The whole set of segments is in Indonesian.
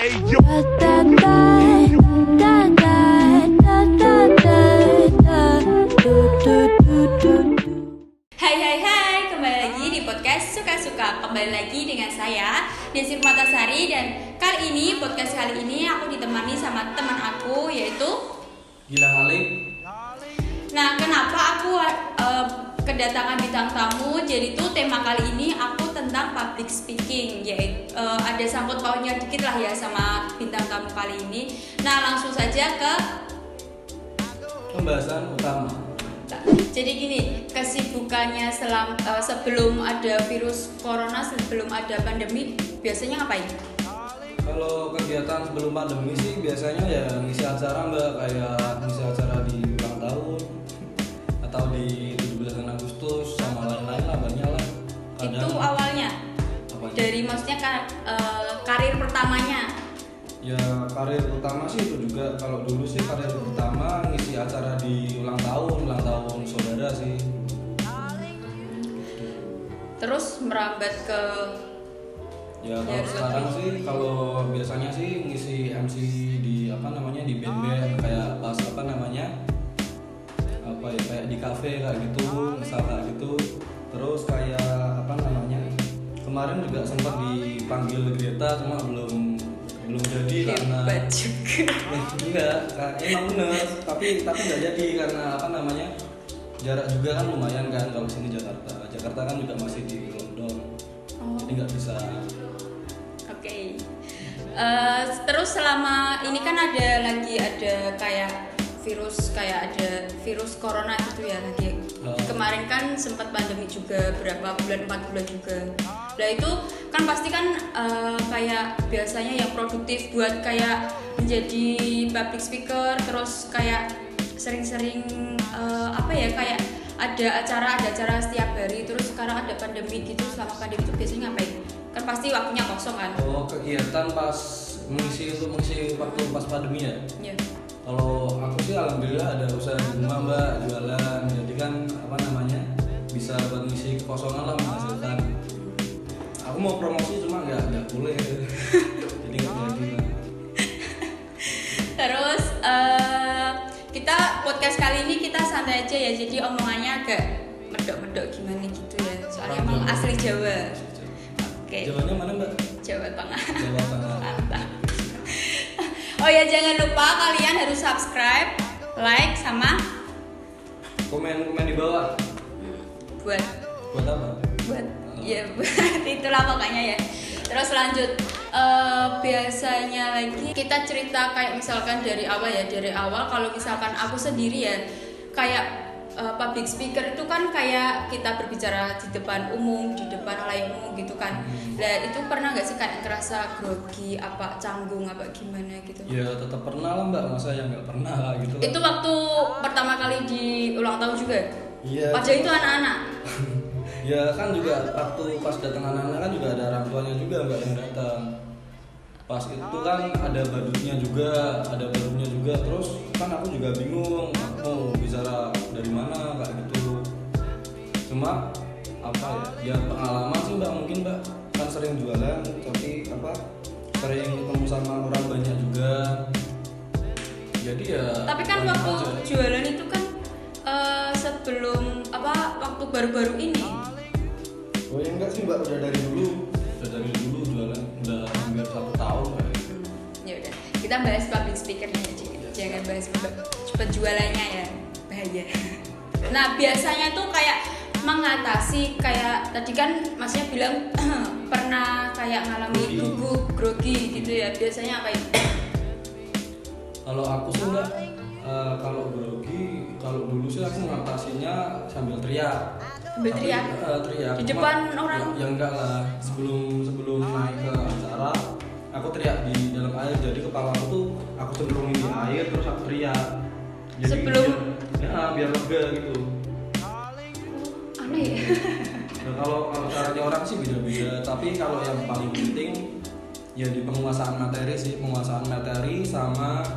Hai, kembali lagi di podcast Suka-Suka. Kembali lagi dengan saya, Desi Permatasari. Dan kali ini, podcast kali ini aku ditemani sama teman aku, yaitu Gilang Alik. Nah, kenapa aku kedatangan bintang tamu? Jadi tuh tema kali ini aku tentang public speaking, yaitu ada sangkut pautnya dikit lah ya sama bintang tamu kali ini. Nah, langsung saja ke Pembahasan utama. Jadi gini, kesibukannya sebelum ada virus corona, sebelum ada pandemi, biasanya ngapain? Kalau kegiatan sebelum pandemi sih biasanya ya ngisi acara mbak, kayak ngisi acara di ulang tahun atau di 17 Agustus sama lain-lain lah, banyak lah. Itu awalnya? Apanya? Dari maksudnya karir pertamanya? Ya karir utama sih itu juga. Kalau dulu sih karir utama ngisi acara di ulang tahun saudara sih. Terus merambat ke Ya kalau sekarang sih, kalau biasanya sih ngisi MC di di band-band kayak pas kayak di kafe kayak gitu, misal kayak gitu. Terus kayak kemarin juga sempat dipanggil Greta, cuma belum jadi karena hebat juga. enggak, emang bener, tapi nggak jadi karena jarak juga kan lumayan kan. Kalau sini Jakarta kan juga masih di London, jadi nggak bisa. Oke. Terus selama ini kan ada kayak virus corona gitu ya lagi. Kemarin kan sempat pandemi juga, berapa bulan, 4 bulan juga. Nah itu kan pasti kan kayak biasanya yang produktif buat kayak menjadi public speaker, terus kayak sering-sering kayak ada acara setiap hari. Terus sekarang ada pandemi gitu, selama pandemi itu biasanya ngapain? Kan pasti waktunya kosong kan? Oh, kegiatan pas mengisi waktu pas pandemi ya? Iya. Kalau aku sih alhamdulillah ada usaha di rumah mbak, jualan. Jadi kan bisa buat ngisi kekosongan lah, menghasilkan. Aku mau promosi cuma nggak boleh, jadi nggak jadi lah. Terus kita podcast kali ini kita santai aja ya, jadi omongannya agak medok-medok gimana gitu ya. Soalnya emang asli Jawa. Oke. Jawanya mana mbak? Jawa Tengah. Jawa Tengah. Mantap. Oh ya, jangan lupa kalian harus subscribe, like, sama Komen di bawah. Buat apa? Buat itulah pokoknya ya. Terus lanjut, biasanya lagi kita cerita kayak misalkan dari awal kalau misalkan aku sendiri ya kayak public speaker itu kan kayak kita berbicara di depan umum, di depan halayak umum gitu kan. Nah itu pernah nggak sih kayak ngerasa grogi, canggung, gimana gitu? Ya tetap pernah lah mbak, masa yang nggak pernah lah gitu. Itu waktu pertama kali di ulang tahun juga? Iya. Padahal itu anak-anak. Ya kan juga waktu pas datang anak-anak kan juga ada orang tuanya juga mbak yang datang. Pas itu kan ada badutnya juga, terus kan aku juga bingung mau bicara dari mana kayak gitu. Cuma ya pengalaman sih mbak, mungkin mbak kan sering jualan, tapi sering ketemu sama orang banyak juga. Jadi ya. Tapi kan waktu jualan itu kan sebelum waktu baru-baru ini. Oh ya enggak sih mbak, udah dari dulu jualan, udah hampir 1 tahun lah. Ya udah, kita bahas public speakernya aja, jangan bahas penjualannya ya, bahaya. Nah biasanya tuh kayak mengatasi, kayak tadi kan masnya bilang pernah kayak ngalami gugup, grogi gitu ya, biasanya apa itu? Kalau aku sih enggak, kalau grogi, kalau dulu sih aku mengatasinya sambil teriak. Teriak di depan orang? Ya enggak lah, sebelum naik ke acara aku teriak di dalam air, jadi kepala aku tuh aku cenderungin di air terus aku teriak. Jadi sebelum biar lega gitu. Aneh ya. Nah, kalau caranya orang sih beda-beda, tapi kalau yang paling penting ya di penguasaan materi sama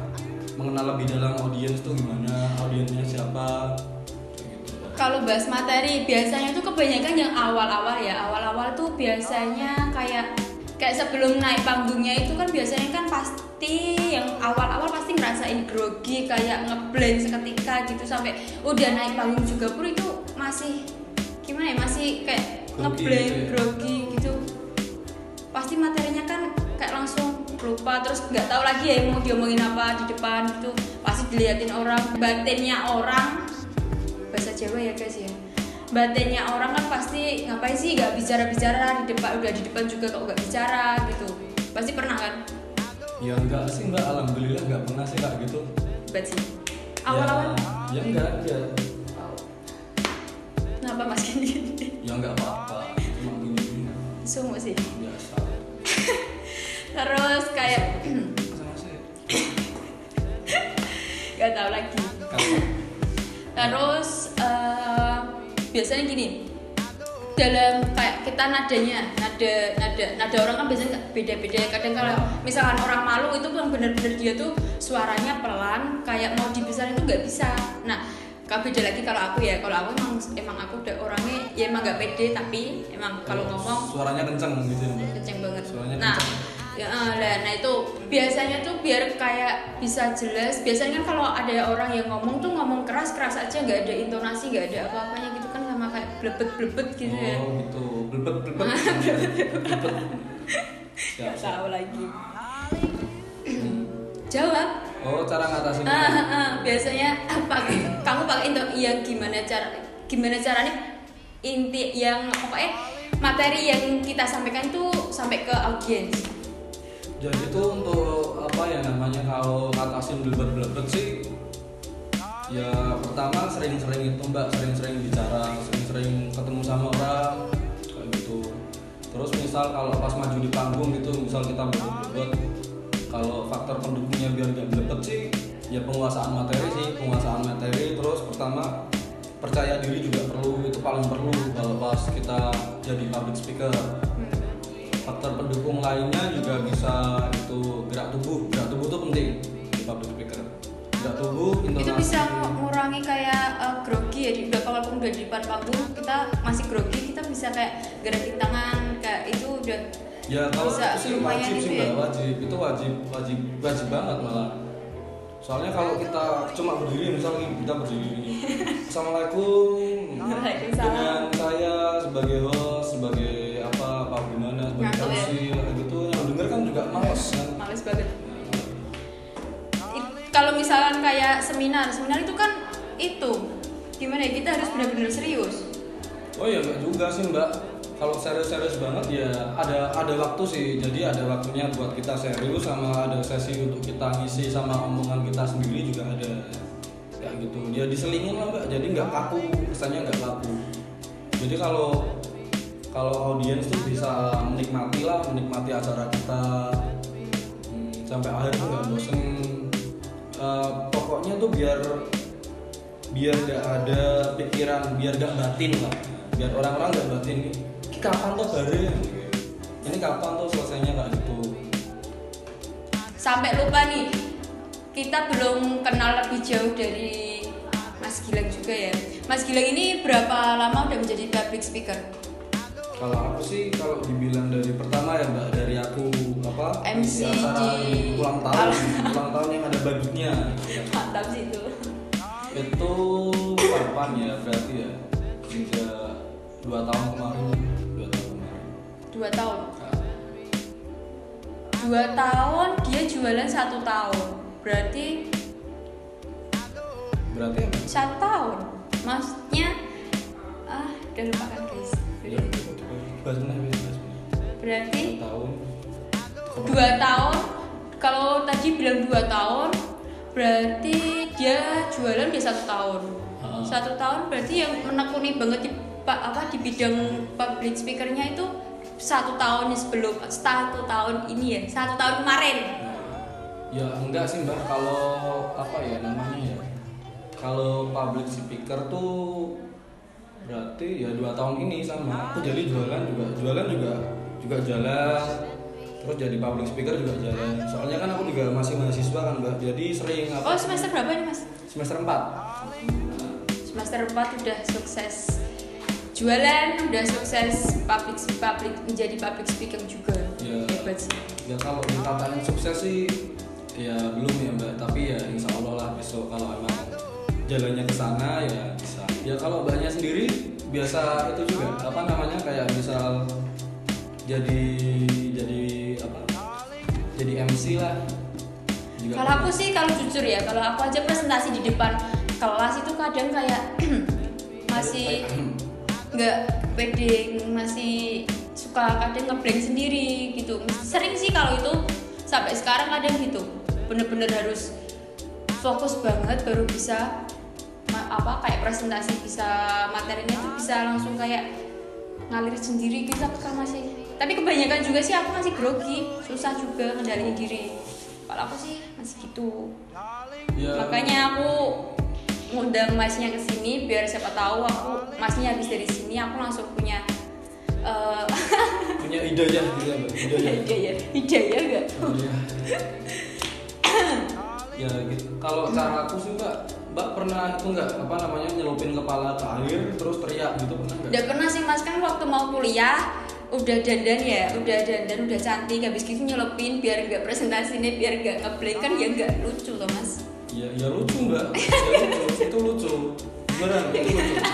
mengenal lebih dalam audiens tuh gimana, audiensnya siapa. Kalau bahas materi biasanya tuh kebanyakan yang awal-awal tuh biasanya kayak kayak sebelum naik panggungnya itu kan biasanya kan pasti yang awal-awal pasti ngerasain grogi, kayak ngeblank seketika gitu, sampai udah naik panggung juga pun itu masih gimana ya, masih kayak ngeblank, grogi gitu. Pasti materinya kan kayak langsung lupa, terus nggak tahu lagi ya mau diomongin apa di depan gitu. Pasti diliatin orang, batinnya orang, bahasa Jawa ya guys ya, batinnya orang kan pasti ngapain sih nggak bicara di depan, udah di depan juga kok nggak bicara gitu. Pasti pernah kan? Ya enggak sih mbak, alhamdulillah nggak pernah sih kak gitu. Bet sih awal-awal ya enggak ya. Kenapa mas gini? Ya enggak apa-apa, cuma gini Sungguh sih biasa. terus kayak Sama saya nggak tahu lagi. Terus biasanya gini, dalam kayak kita nada orang kan biasanya beda-beda. Kadang kalau misalkan orang malu itu kan bener-bener dia tuh suaranya pelan, kayak mau dibesarin itu nggak bisa. Nah beda lagi kalau aku ya, kalau aku emang aku udah orangnya ya emang nggak pede, tapi emang kalau ngomong suaranya kenceng gitu ya mbak. kenceng banget. Suaranya Nah kenceng. ya, nah itu biasanya tuh biar kayak bisa jelas. Biasanya kan kalau ada orang yang ngomong tuh ngomong keras aja, nggak ada intonasi, nggak ada apa-apanya gitu kan, sama kayak blebet gitu ya. Oh gitu, blebet. Nggak tahu lagi. Jawab. Oh cara ngatasin. Biasanya kamu pakai yang gimana caranya inti yang pokoknya materi yang kita sampaikan tuh sampai ke audiens. Jadi itu untuk apa ya namanya, kalau ngatasin blebet sih ya pertama sering-sering itu mbak, sering-sering bicara, sering-sering ketemu sama orang kayak gitu. Terus misal kalau pas maju di panggung gitu, misal kita blebet, kalau faktor pendukungnya biar gak blebet sih ya penguasaan materi. Terus pertama percaya diri juga perlu, itu paling perlu kalau pas kita jadi public speaker. Faktor pendukung lainnya juga bisa itu gerak tubuh tuh penting di public speaker. Gerak tubuh, intonasi. Itu bisa mengurangi kayak grogi ya. Walaupun udah di depan panggung kita masih grogi, kita bisa kayak gerakin tangan kayak itu udah. Ya kalau bisa itu sih wajib sih mbak, wajib banget malah. Soalnya kalau kita cuma berdiri, misalnya kita berdiri gini, Assalamualaikum, dengan saya sebagai host, sebagai apa gimana, sebagai MC kayak gitu, yang denger kan juga males kan. Males banget. Kalau misalkan kayak seminar itu kan itu gimana ya, kita harus benar-benar serius. Oh ya enggak juga sih mbak. Kalau serius banget ya ada waktu sih, jadi ada waktunya buat kita serius, sama ada sesi untuk kita ngisi sama omongan kita sendiri juga ada kayak gitu. Ya diselingin lah mbak, jadi nggak kaku, kesannya nggak kaku. Jadi kalau audiens tuh bisa menikmati acara kita sampai akhir tuh nggak bosen. Pokoknya tuh biar nggak ada pikiran, biar nggak batin lah, biar orang-orang nggak batin nih. Kapan tuh bare? Ini kapan tuh selesainya kayak gitu? Sampai lupa nih, kita belum kenal lebih jauh dari Mas Gilang juga ya. Mas Gilang ini berapa lama udah menjadi public speaker? Kalau aku sih, kalau dibilang dari pertama ya mbak, dari aku apa? MC acara ulang tahun yang ada badutnya. Mantap sih itu. Itu kapan ya? Berarti ya sejak 2 tahun kemarin. 2 tahun. 2 tahun dia jualan 1 tahun. Berarti apa? 1 tahun. Maksudnya udah lupakan guys. Berarti 2 tahun. Kalau tadi bilang 2 tahun, berarti dia jualan dia 1 tahun. 1 tahun berarti yang menekuni banget di bidang public speakernya itu 1 tahun sebelum 1 tahun ini ya, 1 tahun kemarin. Ya enggak sih mbak, kalau apa ya namanya ya, kalau public speaker tuh berarti ya 2 tahun ini sama. Aku jadi jualan juga jalan, terus jadi public speaker juga jalan. Soalnya kan aku juga masih mahasiswa kan mbak, jadi sering apa. Oh semester berapa nih mas? Semester 4. Semester 4 udah sukses jualan, udah sukses public menjadi public speaker juga. Ya hebat sih. Ya kalau dikatain sukses sih ya belum ya Mbak, tapi ya insya Allah lah besok kalau emang jalannya ke sana ya bisa. Ya kalau Mbaknya sendiri biasa itu juga apa namanya kayak misal jadi apa? Jadi MC lah. Kalau aku sih kalau jujur ya, kalau aku aja presentasi di depan kelas itu kadang kayak masih nggak pede, masih suka kadang ngeblank sendiri gitu. Sering sih kalau itu sampai sekarang kadang gitu, bener-bener harus fokus banget baru bisa apa kayak presentasi, bisa materinya tuh bisa langsung kayak ngalir sendiri gitu masih. Tapi kebanyakan juga sih aku masih grogi, susah juga ngendaliin diri. Kalau aku sih masih gitu. Ya. Makanya aku ngundang masnya ke sini biar siapa tahu aku masnya habis dari sini aku langsung punya punya hidayah gitu ya Mbak. Hidayah enggak? Ya gitu. Kalau cara aku sih Mbak pernah itu enggak apa namanya nyelupin kepala ke air terus teriak gitu pernah enggak? Enggak pernah sih Mas, kan waktu mau kuliah udah dandan udah cantik, habis gitu nyelupin biar enggak presentasinya biar enggak ngeblank kan ya enggak lucu loh Mas. Ya lucu Mbak. Ya lucu, itu lucu. Beneran itu lucu.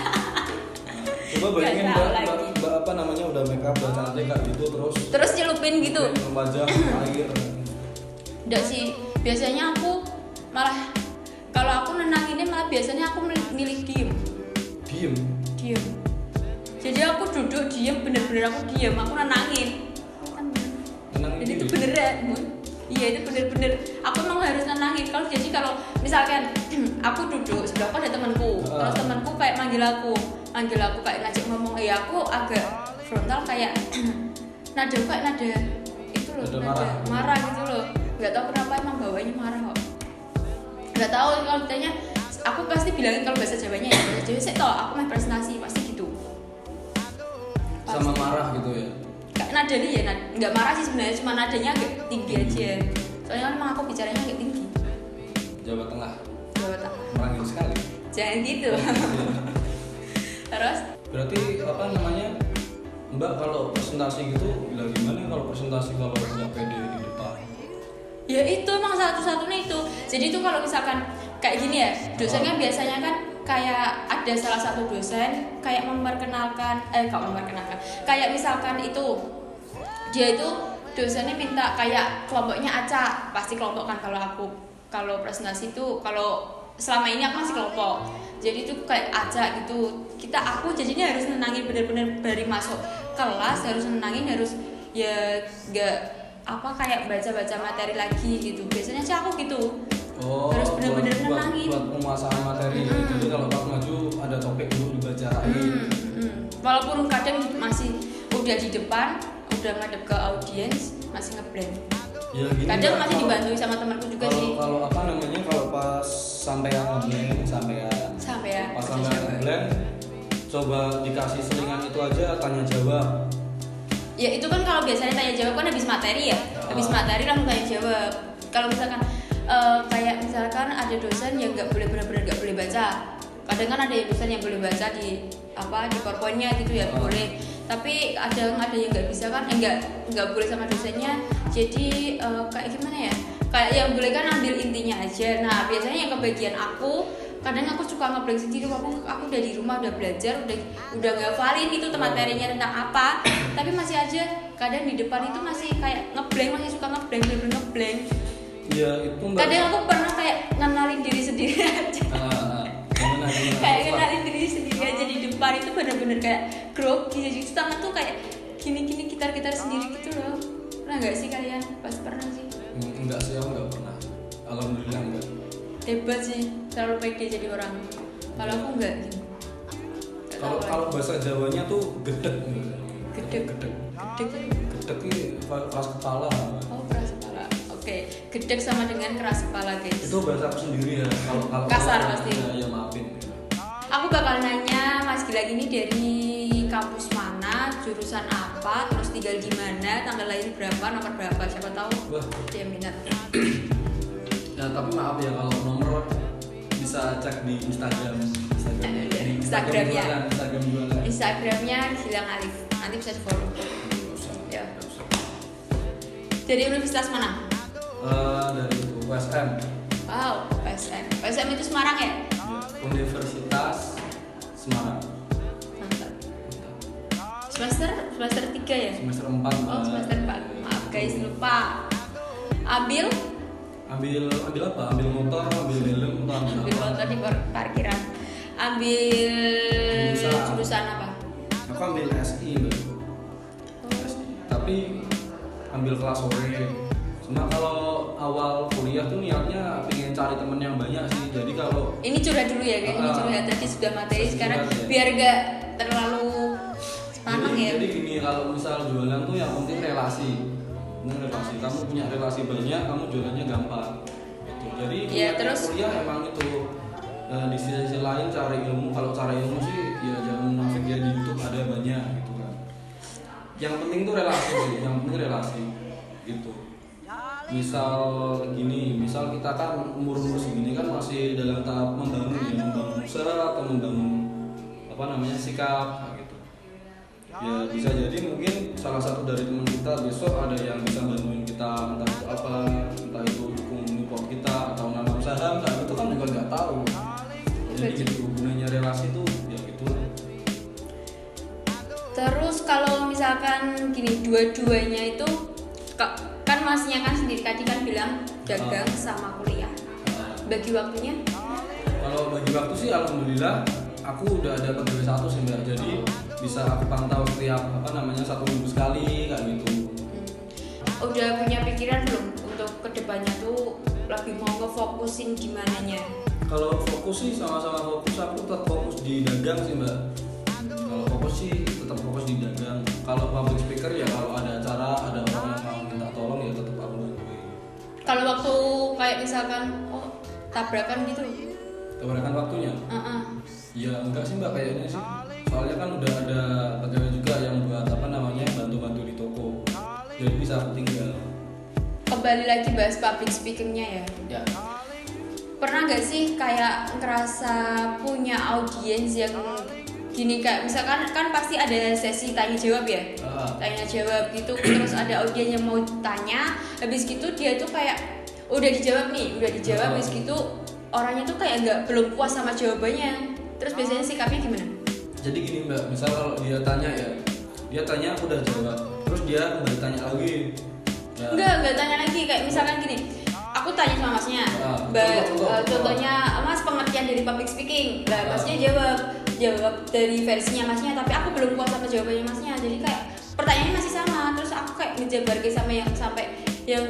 Coba bayangin Mbak apa namanya udah make up udah cantik kayak gitu terus nyelupin gitu. Wajah air. Enggak sih, biasanya aku malah kalau aku nenanginnya malah biasanya aku milih diem. Jadi aku duduk diem, bener-bener aku diem, aku nenangin. Jadi itu beneran, iya itu bener-bener. Aku memang harus nenangin. Kalau misalkan aku duduk sebelahku ada temanku, terus temanku kayak manggil aku kayak ngajak ngomong, ya aku agak frontal kayak nada itu loh, nada marah gitu loh. Nggak tahu kenapa emang bawanya marah kok. Nggak tahu kalau ditanya, aku pasti bilangin kalau bahasa Jawanya ya bahasa Jawa. Saya tahu aku main presentasi pasti gitu. Sama marah gitu ya? Kayak nadanya ya, nggak marah sih sebenarnya, cuma nadanya agak tinggi aja. Soalnya memang aku bicaranya agak tinggi. Jawa Tengah. Merangin sekali. Jangan gitu. Terus? Berarti apa namanya? Mbak kalau presentasi gitu bilang gimana kalau presentasi kalau nggak pede di depan? Ya itu emang satu-satunya itu. Jadi itu kalau misalkan kayak gini ya, dosennya biasanya kan kayak ada salah satu dosen kayak kayak misalkan itu dia itu dosennya minta kayak kelompoknya acak, pasti kelompok kan kalau presentasi itu kalau selama ini aku masih kelompok. Jadi itu kayak acak gitu. Aku jadinya harus nenangin bener-bener dari masuk kelas harus nenangin, harus ya enggak apa kayak baca-baca materi lagi gitu. Biasanya sih aku gitu. Terus bener-bener nenangin buat penguasaan materi. Jadi kalau pas maju ada topik dulu dibacarain. Walaupun kadang masih udah di depan, udah ngadep ke audiens masih ngeblank. Ya, gini kadang masih dibantu sama temanku juga sih. Kalau apa namanya kalau pas sampai ngeblank pas sampai ngeblank coba dikasih selingan itu aja tanya jawab. Ya itu kan kalau biasanya tanya jawab kan habis materi ya. Habis materi langsung tanya jawab. Kalau misalkan kayak misalkan ada dosen yang benar-benar nggak boleh baca. Kadang kan ada dosen yang boleh baca di PowerPoint-nya gitu ya, boleh. Tapi ada yang nggak bisa kan, nggak boleh sama dosennya. Jadi kayak gimana ya? Kayak yang boleh kan ambil intinya aja. Nah biasanya yang kebagian aku, kadang aku suka ngeblank sendiri. Aku udah di rumah udah belajar, udah ngafalin itu materinya tentang apa. Tapi masih aja kadang di depan itu masih kayak ngeblank, masih suka ngeblank. Ya itu Mbak. Kadang aku pernah kayak ngenalin diri sendiri aja. Kayak ngenalin diri sendiri aja di depan itu benar-benar kayak grogi. Jadi tangan tuh kayak gini gitar sendiri gitu loh. Pernah nggak sih kalian? Pas pernah sih? Enggak sih, aku nggak pernah. Alhamdulillah enggak. Hebat sih, terlalu pede jadi orang. Kalau aku enggak gitu. Kalau bahasa Jawanya tuh gedek. Gedek ini keras kepala. Oh, keras kepala. Oke, gedek sama dengan keras kepala, guys. Itu bahasa aku sendiri ya. Kalau kasar pasti. Ya maafin. Aku bakal nanya Mas Gilang ini dari kampus mana, jurusan apa, terus tinggal di mana, tanggal lahir berapa, nomor berapa, siapa tahu dia minat. Ya tapi maaf ya kalau nomor bisa cek di Instagramnya Gilang Alif, nanti bisa di follow. Ya. Dari universitas mana? Dari itu USM. Wow, USM. USM itu Semarang ya? Universitas Semarang. Mantap. Semester 3 ya? Semester 4. Oh, semester 4. Maaf guys, lupa. Ambil apa? Ambil motor, ambil helm, ambil motor di parkiran. Ambil jurusan apa? Aku ambil SI, Mbak. SI. Tapi ambil kelas sore. Cuma kalau awal kuliah tuh niatnya pengen cari temen yang banyak sih. Jadi kalau ini curhat dulu ya, guys. Ini curhat tadi sudah materi, sekarang ya. biar gak terlalu sepanang ya. Jadi gini, kalau misal jualan tuh yang penting relasi. Relasi. Kamu punya relasi banyak, kamu jualannya gampang. Gitu. Jadi ya, terus kuliah emang itu di sisi lain cari ilmu. Kalau cari ilmu sih ya jangan munafik ya, di YouTube ada banyak gitu kan. Yang penting tuh relasi sih, yang penting relasi gitu. Misal gini, misal kita kan umur segini kan masih dalam tahap membangun usaha atau membangun sikap gitu. Ya bisa jadi mungkin salah satu dari teman kita besok ada yang bisa bantuin kita, entah itu apa, entah itu dukung support kita atau nanam saham, nah itu kan juga nggak tahu. Jadi gitu, gunanya relasi tuh ya gitu. Terus kalau misalkan gini, dua-duanya itu kan masnya kan sendiri tadi kan bilang dagang sama kuliah. Bagi waktunya? Kalau bagi waktu sih alhamdulillah aku udah ada pegawai satu sih Mbak. Jadi bisa aku pantau setiap 1 minggu sekali kayak gitu. Udah punya pikiran belum untuk kedepannya tuh lebih mau ngefokusin di mananya? Kalau fokus sih sama-sama fokus, aku tetap fokus di dagang sih Mbak. Kalau fokus sih tetap fokus di dagang. Kalau public speaker ya kalau ada acara, ada orang yang mau minta tolong ya tetap aku bantuin. Kalau waktu kayak misalkan tabrakan gitu? Tabrakan waktunya? Ya enggak sih Mbak, kayaknya sih. Soalnya kan udah ada pegawai juga yang buat bantu-bantu di toko. Jadi bisa aku tinggal. Kembali lagi bahas public speakingnya ya. Ya. Pernah nggak sih kayak ngerasa punya audiens yang gini, kayak misalkan kan pasti ada sesi tanya jawab ya, tanya jawab gitu, terus ada audiens yang mau tanya, habis gitu dia tuh kayak udah dijawab, habis gitu orangnya tuh kayak belum puas sama jawabannya, terus biasanya sikapnya gimana? Jadi gini Mbak, misal kalau dia tanya aku udah jawab, terus dia kembali tanya lagi. Ya. Enggak tanya lagi, kayak misalkan gini, aku tanya sama masnya, contohnya mas pengertian dari public speaking, masnya jawab dari versinya masnya, tapi aku belum puas sama jawabannya masnya, jadi kayak pertanyaannya masih sama, terus aku kayak ngejabarkan sama yang sampai yang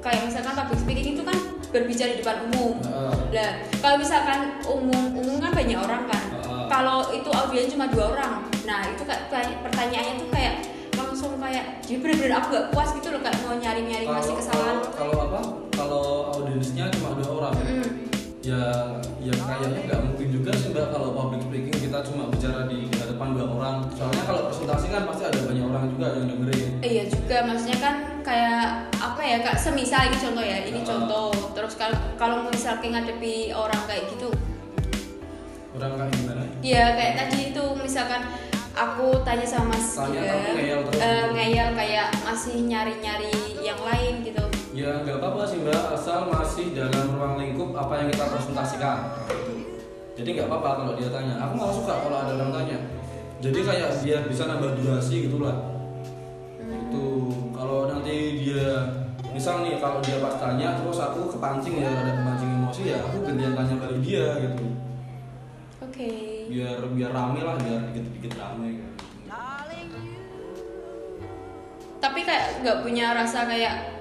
kayak misalkan public speaking itu kan berbicara di depan umum. Lah, kalau misalkan umum kan banyak orang kan. Kalau itu audiens cuma 2 orang. Nah, itu kayak pertanyaannya tuh kayak langsung kayak dia bener-bener aku gak puas gitu loh, kayak mau nyari masih kesalahan. Kalau audiensnya cuma 2 orang. Ya kayaknya nggak mungkin juga sih Mbak kalau public speaking kita cuma bicara di hadapan 2 orang. Soalnya kalau presentasi kan pasti ada banyak orang juga yang dengerin. Iya juga, maksudnya kan kayak apa ya Kak, semisal ini contoh ya, ini contoh. Terus kalau misalnya ngadepi orang kayak gitu. Orang kayak gimana? Iya kayak tadi itu misalkan aku tanya sama Mas ngeyel kayak masih nyari-nyari yang lain gitu. Ya nggak apa-apa sih Mbak, asal masih dalam ruang lingkup apa yang kita presentasikan gitu. Jadi nggak apa-apa kalau dia tanya. Aku malah suka kalau ada orang tanya. Jadi kayak biar bisa nambah durasi gitulah. Itu kalau nanti dia misal nih kalau dia pas tanya terus aku kepancing ya, ada kepancing emosi ya, aku gantian tanya balik dia gitu. Oke. Biar rame lah, biar dikit-dikit rame gitu. Tapi kayak nggak punya rasa kayak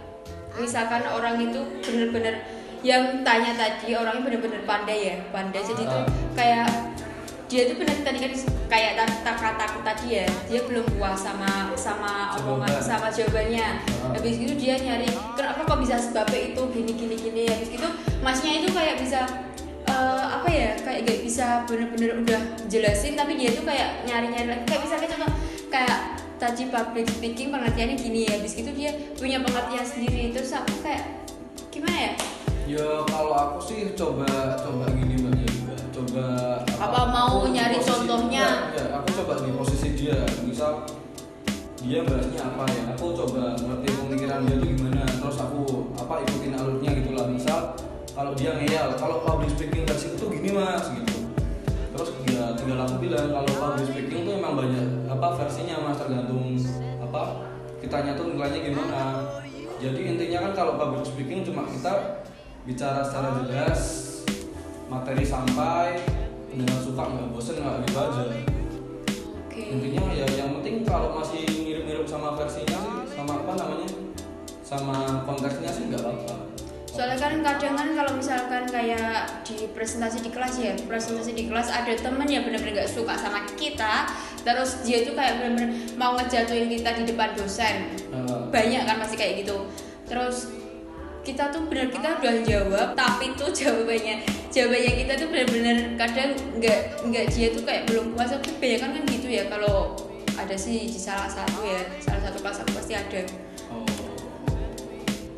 misalkan orang itu bener-bener yang tanya tadi orangnya bener-bener pandai jadi tuh kayak dia tuh bener tadi kan kayak kata tadi ya, dia belum puas sama omongan sama jawabannya. Habis itu dia nyari kenapa kok bisa sebabnya itu gini. Habis itu masnya itu kayak bisa kayak gak bisa bener-bener udah jelasin, tapi dia tuh kayak nyari-nyari lagi, kayak misalnya contoh kayak tadi public speaking pengertiannya gini, habis itu dia punya pengertian sendiri, terus aku kayak gimana ya? Ya kalau aku sih coba gini Mbak, coba apa mau nyari contohnya? Ya, aku coba di posisi dia, misal dia bahasnya apa ya, aku coba ngerti pemikiran penampilan dia tuh gimana, terus aku ikutin alurnya gitu lah. Misal kalau dia ngeyel, kalau public speaking versi itu gini mas gitu, terus ya tinggal aku bilang kalau public speaking tuh emang banyak versinya mas, tergantung kitanya tuh nilainya gimana. Jadi intinya kan kalau public speaking cuma kita bicara secara jelas, materi sampai, pendengar suka nggak bosen nggak gitu aja. Intinya ya yang penting kalau masih mirip-mirip sama versinya sih, sama konteksnya sih nggak apa-apa. Soalnya kan kadang kan kalau misalkan kayak di presentasi di kelas ada temen yang benar-benar nggak suka sama kita, terus dia tuh kayak benar-benar mau ngejatuhin kita di depan dosen. Banyak kan masih kayak gitu. Terus kita udah jawab, tapi tuh jawabannya kita tuh benar-benar kadang nggak dia tuh kayak belum puas. Tapi banyak kan gitu ya, kalau ada sih di salah satu kelas aku pasti ada.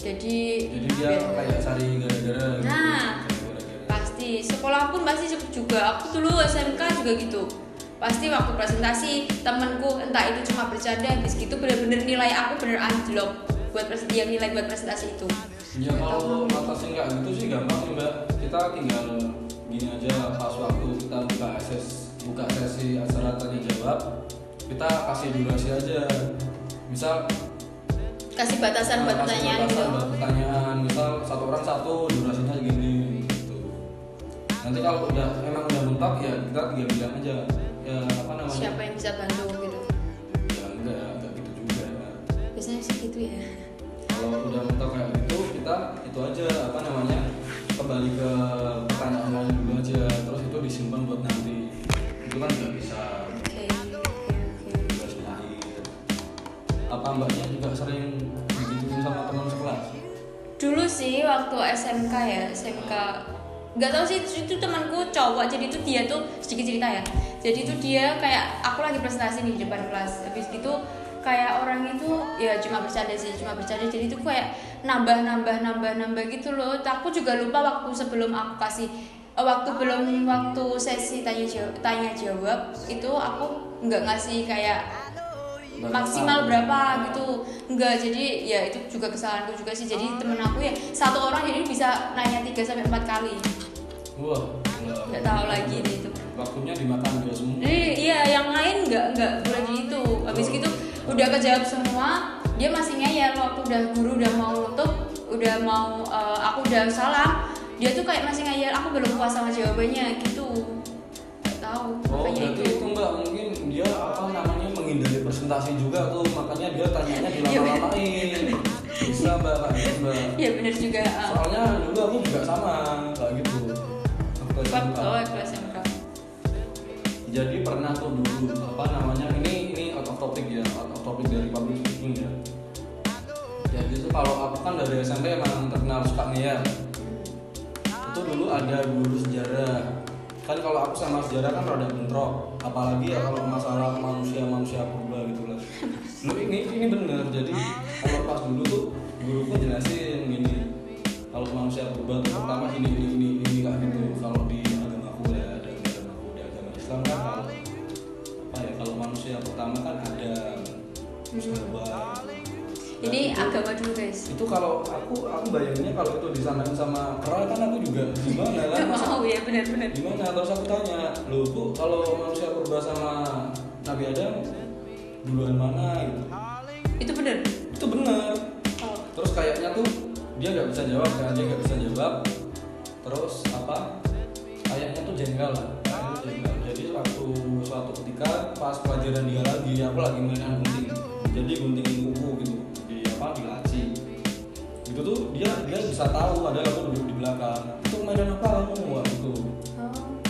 Jadi dia kayak cari gara-gara gitu. Nah, pasti sekolah pun pasti juga. Aku dulu SMK juga gitu. Pasti waktu presentasi temanku entah itu cuma bercanda, habis gitu benar-benar nilai aku bener anjlok buat nilai buat presentasi itu. Ya kalau ngatasin nggak gitu sih gampang sih mbak. Kita tinggal gini aja, pas waktu kita buka sesi acara tanya jawab, kita kasih durasi aja. Misal kasih batasan buat pertanyaan gitu. Misal satu orang satu, durasinya segini gitu. Nanti kalau emang udah mentok ya kita tinggal bilang aja ya siapa yang bisa bantu gitu. Ya enggak gitu juga. Biasanya sih gitu ya. Kalau udah mentok kayak gitu kita itu aja kembali ke pertanyaan lain dulu aja, terus itu disimpan buat nanti. Itu kan nggak bisa. Oke. Apa mbaknya juga sering digituin sama teman sekelas? Dulu sih waktu SMK nggak tahu sih, itu temanku cowok, jadi itu dia tuh sedikit cerita ya. Jadi itu dia kayak aku lagi presentasi nih di depan kelas, habis gitu kayak orang itu ya cuma bercanda, jadi itu kayak nambah gitu loh. Aku juga lupa waktu sebelum aku kasih waktu sesi tanya jawab itu aku nggak ngasih kayak maksimal berapa gitu, enggak. Jadi ya itu juga kesalahanku juga sih. Jadi temen aku ya satu orang jadi bisa nanya 3-4 kali. Wah, nggak tahu lagi itu waktunya dimakan dia semua. Iya, yang lain nggak boleh gitu. Habis gitu udah kejawab semua, dia masih ngeyel waktu guru udah mau nutup, aku udah salah, dia tuh kayak masih ngeyel, aku belum puas sama jawabannya gitu. Nggak tahu. Berarti itu mbak mungkin dia menghindari presentasi juga tuh, makanya dia tanyanya dilama-lamain. Bisa mbak. Iya benar juga. Soalnya dulu aku juga sama kayak gitu. Kelas SMK. Jadi pernah tuh dulu ini out of topic dari public speaking ya. Jadi itu kalau aku kan dari SMP emang terkenal suka ngeyel. Itu dulu ada guru sejarah. Kan kalau aku sama sejarah kan rada bentrok, apalagi ya kalau masalah manusia purba gitu lah. Ini bener. Jadi kalau pas dulu tuh guru pun jelasin gini, kalau manusia purba tuh pertama ini kayak gitu. Kalau di agamaku ya di agama Islam kan kalau manusia pertama kan ada Hawa. Ini agama dulu guys. Itu kalau aku bayanginnya kalau itu disamain sama kera kan aku juga gimana kan? Gak mau ya, benar-benar. Gimana? Terus aku tanya, loh bu, kalau manusia purba sama Nabi Adam duluan mana gitu? Itu benar? Itu benar. Oh. Terus kayaknya tuh dia nggak bisa jawab kan? Terus kayaknya tuh jengkel lah. Jadi suatu ketika pas pelajaran dia lagi, aku lagi mainan gunting. Jadi guntingin kuku gitu di laci. Itu tuh dia bisa tahu padahal aku duduk di belakang. Itu mainan apa kamu? Wah itu.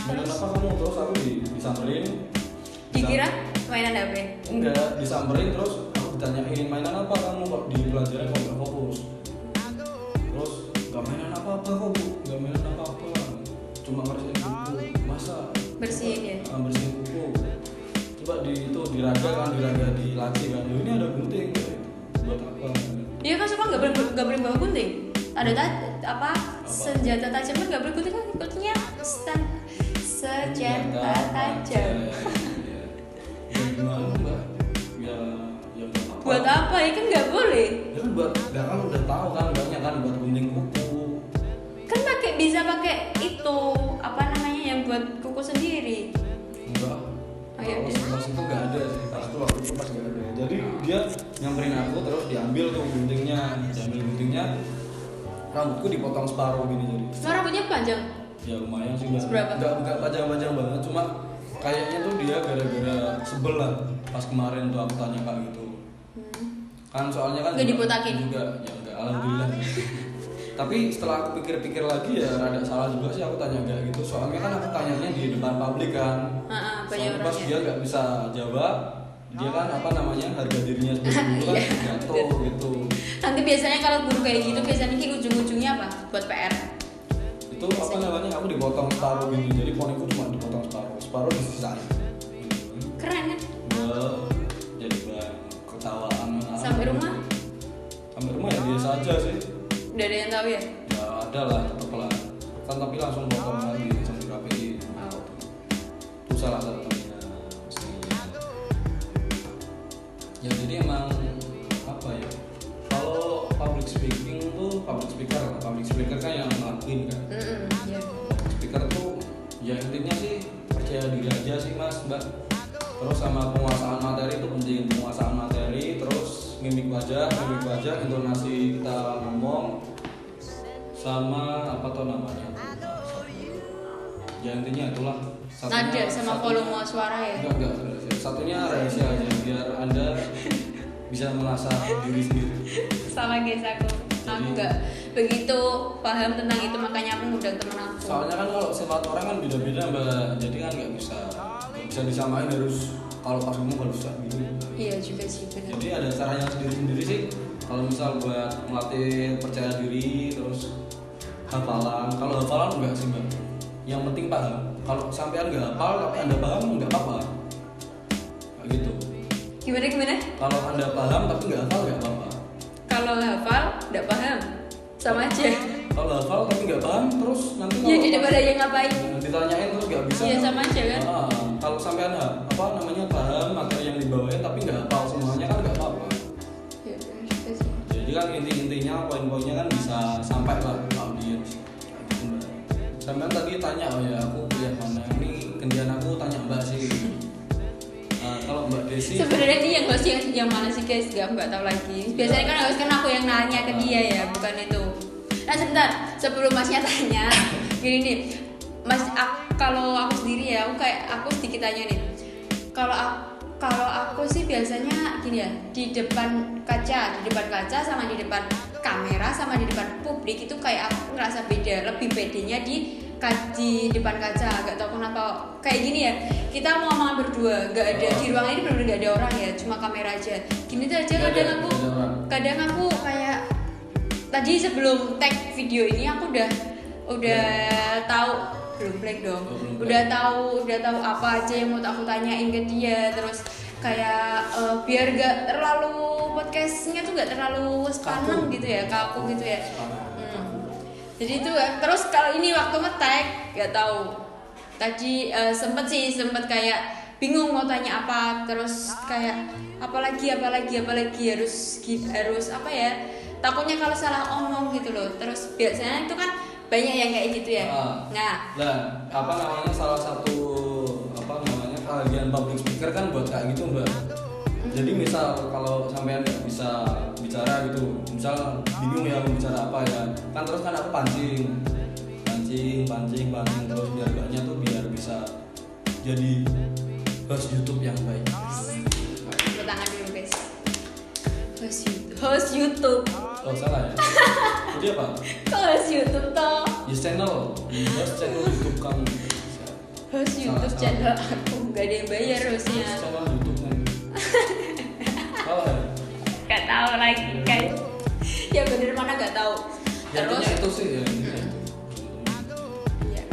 Mainan apa kamu? Terus aku disamperin. Dikira mainan HP? Enggak, disamperin terus aku ditanyain mainan apa kamu kok di pelajaran kok nggak fokus. Terus nggak mainan apa-apa kok bu, nggak mainan apa-apa. Cuma bersihin buku. Masa? Bersihin ya? Bersihin buku. Coba diraga di laci kan. Ini ada gunting. Buat apa? Iya kan suka nggak boleh bawa gunting. Ada senjata tajam kan nggak boleh gunting kan, guntingnya senjata tajam. Ya gimana mbak? Ya buat apa ya kan nggak boleh. Ya kan buat ya kan udah tahu kan banyak kan buat gunting kuku. Kan bisa pakai itu apa namanya yang buat kuku sendiri. Enggak. Kalau pas itu nggak ada sih, pas itu waktu itu pas nggak ada. Jadi dia nyamperin aku terus diambil tuh guntingnya, rambutku dipotong separuh gini jadi. Rambutnya panjang? Ya lumayan sih mbak. Seberapa? Nggak panjang-panjang banget, cuma kayaknya tuh dia gara-gara sebel lah pas kemarin tuh aku tanya kak gitu. Kan soalnya kan nggak dibotakin juga, ya enggak alhamdulillah. Tapi setelah aku pikir-pikir lagi ya rada salah juga sih aku tanya kayak gitu. Soalnya kan aku tanyanya di depan publik kan. Soalnya pas dia nggak bisa jawab, dia kan apa namanya harga dirinya sebagai guru kan jatuh gitu. Nanti biasanya kalau guru kayak gitu biasanya ujung-ujungnya apa? Buat PR. Itu apa namanya aku dipotong separuh gini. Jadi poniku cuma dipotong separuh disisain. Keren kan? Jadi ketawaan. Sampai rumah ya biasa aja sih. udah ada yang tahu ya? Ya ada lah, tetep lah. Kan tapi langsung potong lagi, langsung dirapiin. Itu salah satunya. Ya jadi emang apa ya? Kalau public speaker kan yang ngelakuin kan. Yeah. Public speaker tuh ya intinya sih percaya diri aja sih mas, mbak. Terus sama penguasaan materi itu penting, penguasaan materi, terus mimik wajah, intonasi kita ngomong, sama apa tuh namanya? Ya intinya itulah. Nada sama volume suara ya? Enggak. Satunya rahasia aja biar Anda bisa mengasah diri sendiri. Sama guys aku nggak begitu paham tentang itu, makanya aku ngundang temen aku. Soalnya kan kalau sifat orang kan beda-beda mbak, jadi kan nggak bisa disamain harus kalau pas ngomong harus gitu. Iya juga sih benar. Jadi ada caranya sendiri-sendiri sih. Kalau misal buat melatih percaya diri, terus hafalan. Kalau hafalan enggak sih mbak. Yang penting paham. Kalau sampean nggak hafal tapi anda paham nggak apa-apa. Kayak gitu. Gimana? Kalau anda paham tapi nggak hafal nggak apa-apa. Kalau hafal nggak paham sama aja. Kalau hafal tapi nggak paham terus nanti Ya daripada yang ngapain? Ditanyain terus nggak bisa. Iya sama aja kan. Kalau sampean apa namanya paham materi yang dibawain tapi nggak hafal semuanya kan nggak apa-apa. Ya juga sih. Jadi kan intinya poin-poinnya kan bisa sampai lah ke audiens. Gitu mbak. Sampean tadi tanya ya aku kuliah mana, ini gantian aku tanya mbak sih. Kalau mbak Desi. Sebenarnya dia yang host yang mana sih guys? Nggak tahu lagi. Biasanya kan host kan aku yang nanya ke dia ya, bukan itu. Nah sebentar, sebelum masnya tanya, gini nih, mas, kalau aku sendiri ya, aku sedikit tanya nih. Kalau aku sih biasanya gini ya, di depan kaca sama di depan kamera sama di depan publik itu kayak aku ngerasa beda, lebih bedanya di depan kaca. Gak tau kenapa kayak gini ya, kita mau ngomong berdua, gak ada di ruangan ini benar-benar gak ada orang ya, cuma kamera aja. Gini tuh aja kadang aku kayak tadi sebelum tag video ini aku udah tahu belum blank dong. Udah tahu apa aja yang mau aku tanyain ke dia, terus kayak biar gak terlalu podcastnya tuh gak terlalu sepaneng gitu ya, kaku gitu ya. Jadi itu terus kalau ini waktu nge-tag gak tahu. Tadi sempet kayak bingung mau tanya apa, terus kayak apalagi harus apa ya? Takutnya kalau salah omong gitu loh. Terus biasanya itu kan banyak yang kayak gitu ya. Nah, apa namanya salah satu keahlian public speaker kan buat kayak gitu mbak. Jadi misal kalau sampean nggak bisa bicara gitu, misal bingung ya mau bicara apa ya, kan terus kan aku pancing terus biar gaknya tuh biar bisa jadi host YouTube yang baik. Tepuk tangan dulu guys. Host YouTube. Oh salah ya. Jadi apa? Host YouTube toh. Host channel YouTube kamu. Host YouTube channel aku nggak ada yang bayar hostnya. Host channel YouTube kan. Salah ya? Gak tahu lagi guys. Ya bener mana gak tahu. Terus itu sih ya. Iya.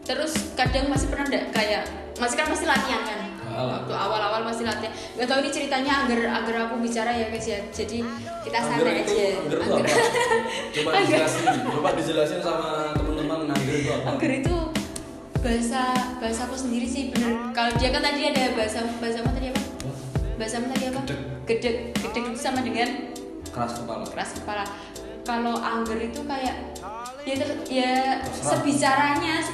Terus kadang masih pernah kayak masih latihan kan. Waktu awal-awal masih latihan. Gak tahu ini ceritanya agar aku bicara ya guys ya. Jadi kita santai aja. Angger. Coba dijelasin sama teman-teman angger itu apa? Angger itu bahasa aku sendiri sih bener. Kalau dia kan tadi ada bahasa apa tadi apa? Bahasa apa tadi apa? Gedek itu sama dengan keras kepala. Kalau angger itu kayak ya sebicaranya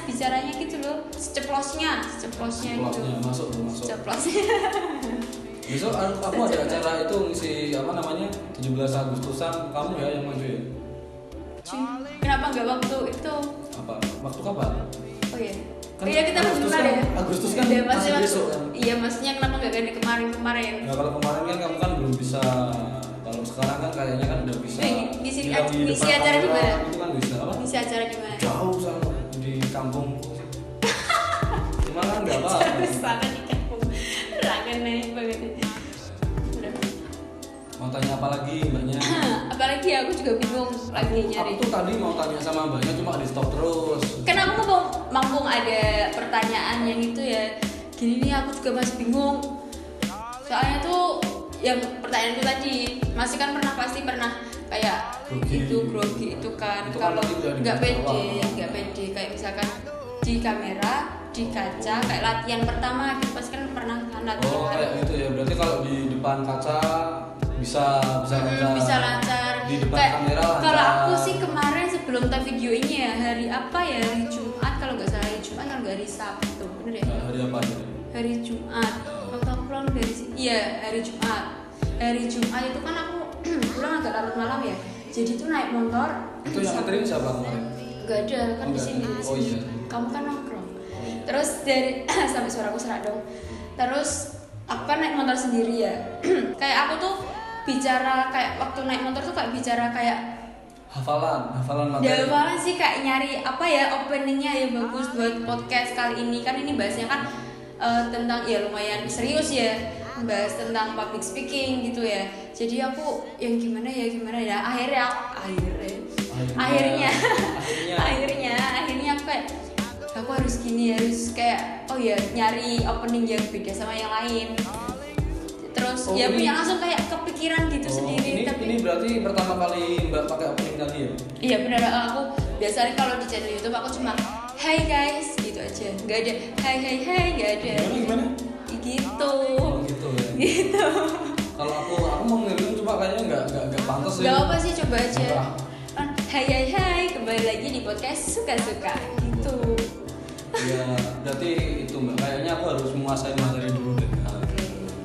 gitu loh, seceplos-nya gitu. Masuk. Ceplosnya. Besok aku ada acara itu ngisi 17 Agustusan, kamu ya yang maju ya? Kenapa nggak waktu itu? Apa? Waktu kapan? Oh iya. Kan Iya kita Agustus benar ya. Agustus kan Iya, masih besok kan? Iya maksudnya kenapa nggak ganti kemarin? Nah kalau kemarin kan kamu kan belum bisa. Kalau sekarang kan kayaknya kan udah bisa. Ngisi depan acara di mana? Itu kan bisa apa? Ngisi acara di mana? Jauh sana di kampung. Cuma kan nggak apa-apa. Sana di kampung. Rangan nih banget. Udah. Mau tanya apa lagi mbaknya? Apalagi aku juga bingung lagi nyari. Aku tuh tadi mau tanya sama mbaknya cuma di stop terus. Kan aku mumpung ada pertanyaan yang itu ya. Gini nih aku juga masih bingung. Soalnya tuh yang pertanyaan itu tadi masih kan pasti pernah kayak grogi itu kan. Itu Kalau kan nggak pede kayak misalkan di kamera, di kaca kayak latihan pertama gitu pasti kan pernah kan latihan. Oh kayak gitu ya, berarti kalau di depan kaca bisa lancar. Di depan kayak, kamera lancar. Kalau aku sih kemarin sebelum tag video ini ya hari apa ya, hari Jumat kalau nggak salah, hari Jumat kalau nggak hari Sabtu bener ya? Hari apa aja? Hari Jumat waktu aku pulang dari sini. Iya hari Jumat itu kan aku pulang agak larut malam ya, jadi tuh naik motor. Itu yang nganterin siapa kemarin? Gak ada kan di sini. Oh iya. Kamu kan nongkrong. Terus dari sampai suaraku serak dong. Terus aku kan naik motor sendiri ya. Kayak aku tuh bicara kayak waktu naik motor tuh kayak bicara kayak hafalan materi. Ya hafalan sih, kayak nyari apa ya openingnya yang bagus buat podcast kali ini. Kan ini bahasnya kan tentang ya lumayan serius ya, bahas tentang public speaking gitu ya. Jadi aku yang gimana ya akhirnya aku kayak aku harus gini, harus kayak oh ya nyari opening yang beda sama yang lain. Terus ya punya langsung kayak kepikiran gitu sendiri. Ini berarti pertama kali Mbak pakai opening tadi ya? Iya benar, aku biasanya kalau di channel YouTube aku cuma hai guys gitu aja, nggak ada hai nggak ada. Gimana? Gitu. Oh, gitu ya. Gitu. Kalau aku mau ngirim cuma kayaknya nggak pantas ya. Gak apa sih, coba aja. Hai kembali lagi di podcast suka-suka gitu. Ya berarti itu Mbak, kayaknya aku harus menguasai materi dulu deh.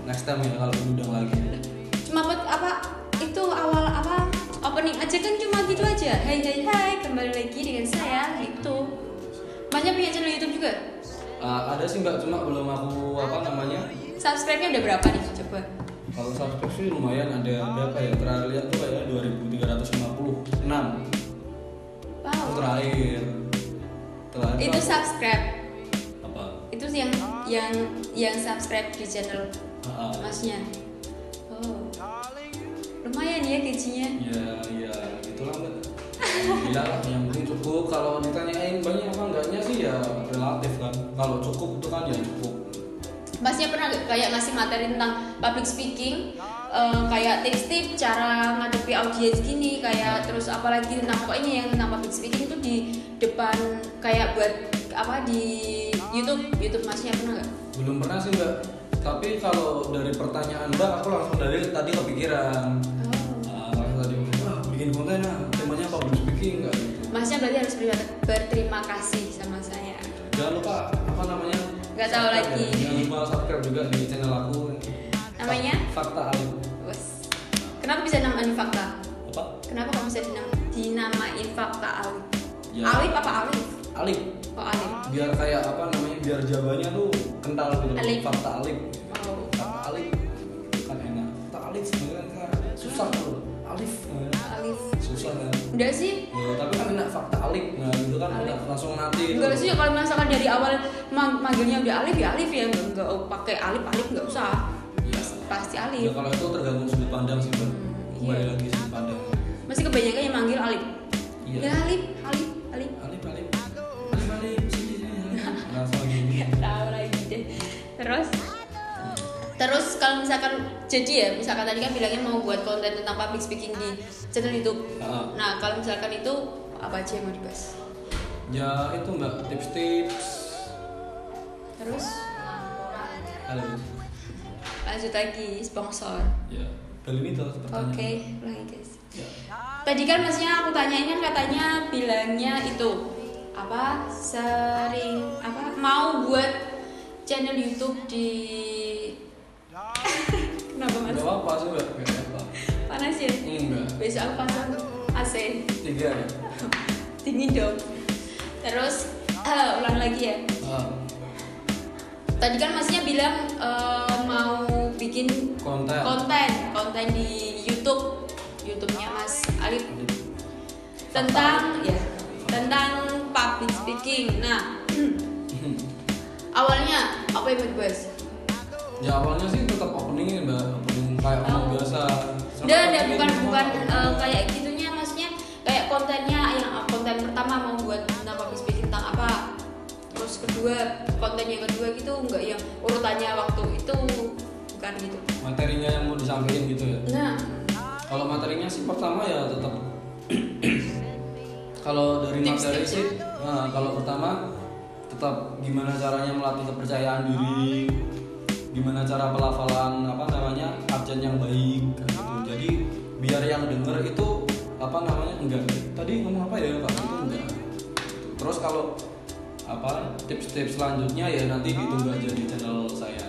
Next time ya kalau diundang lagi. Cuma apa itu awal apa opening aja kan cuma gitu aja. Hai kembali lagi dengan saya gitu. Banyak punya channel YouTube juga? Ada sih Mbak, cuma belum aku Subscribe-nya udah berapa nih coba? Kalau subscribe sih lumayan, ada apa ya, terakhir lihat tuh kayak 2356. Wow. Itu terakhir Itu subscribe. Apa? Itu yang subscribe di channel Masnya. Oh. Lumayan ya gajinya. Ya gitulah Mbak. Gila lah, yang penting cukup. Kalau ditanyain banyak apa enggaknya sih ya relatif kan. Kalau cukup itu kan ya cukup. Masnya pernah gak kayak ngasih materi tentang public speaking, kayak tips-tips cara ngadepi audiens gini, kayak terus apalagi tentang pokoknya yang tentang public speaking itu di depan kayak buat apa di YouTube Masnya pernah gak? Belum pernah sih Mbak. Tapi kalau dari pertanyaan Mbak, aku langsung dari tadi kepikiran. Langsung tadi bikin konten temanya public speaking nggak gitu. Masnya berarti harus berterima kasih sama saya. Jangan lupa apa namanya? Nggak tahu lagi. Ya. Jangan lupa subscribe juga di channel aku. Namanya? Fakta Alif. Wes. Kenapa bisa namain Fakta? Apa? Kenapa kamu bisa dinamain Fakta Alif? Ya. Alif apa Alif? Alif. Oh Alif. Biar kayak apa namanya? Biar jawabannya tuh kental gitu. Alif. Fakta Alif. Oh. Fakta Alif. Kan enak. Fakta Alif sebenarnya kan susah tuh. Alif. Alif. Susah kan? Enggak sih? Ya, tapi kan enak Fakta Alif. Nah, itu kan Alif. udah langsung nanti. Enggak sih, kalau misalkan dari awal manggilnya udah Alif ya Alif ya, enggak pakai Alif enggak usah. Ya. Pasti Ya Alif. kalau itu tergantung sudut pandang sih Mbak. Kembali Iya. lagi sudut pandang. Masih kebanyakan yang manggil Alif. Iya. Ya Alif. Alif sini. Langsung gini. Nggak tahu lagi deh. Terus kalau misalkan jadi ya, misalkan tadi kan bilangnya mau buat konten tentang public speaking di channel YouTube. Nah, kalau misalkan itu apa aja yang mau dibahas? Ya itu Mbak, tips-tips. Terus Halo. lanjut lagi sponsor. Ya. Galimito pertanyaan. Oke, ulangi guys. Ya. Tadi kan maksudnya aku tanyain kan katanya bilangnya itu apa sering apa mau buat channel YouTube di kenapa mas? Gak apa sih, gak apa. Panas ya? Enggak. Besok aku pasang AC 3 ya. dingin dong. Terus ulang lagi ya. Tadi kan masnya bilang mau bikin konten di YouTube-nya Mas Alif tentang public speaking. Nah, awalnya apa yang mau dibahas? Ya awalnya sih tetap opening mbak, opening kayak orang biasa. Bukan kayak gitunya, maksudnya kayak kontennya yang konten pertama mau buat tentang public speaking tentang apa, terus kedua konten yang kedua gitu, enggak yang urutannya waktu itu, bukan gitu. Materinya yang mau disampaikan gitu ya. Nah, kalau materinya sih pertama ya tetap kalau dari materi sih, nah, kalau pertama tetap gimana caranya melatih kepercayaan diri, gimana cara pelafalan abjad yang baik gitu. Jadi biar yang denger itu enggak tadi ngomong apa ya Pak itu enggak. Terus kalau tips-tips selanjutnya ya nanti ditunggu aja di channel saya.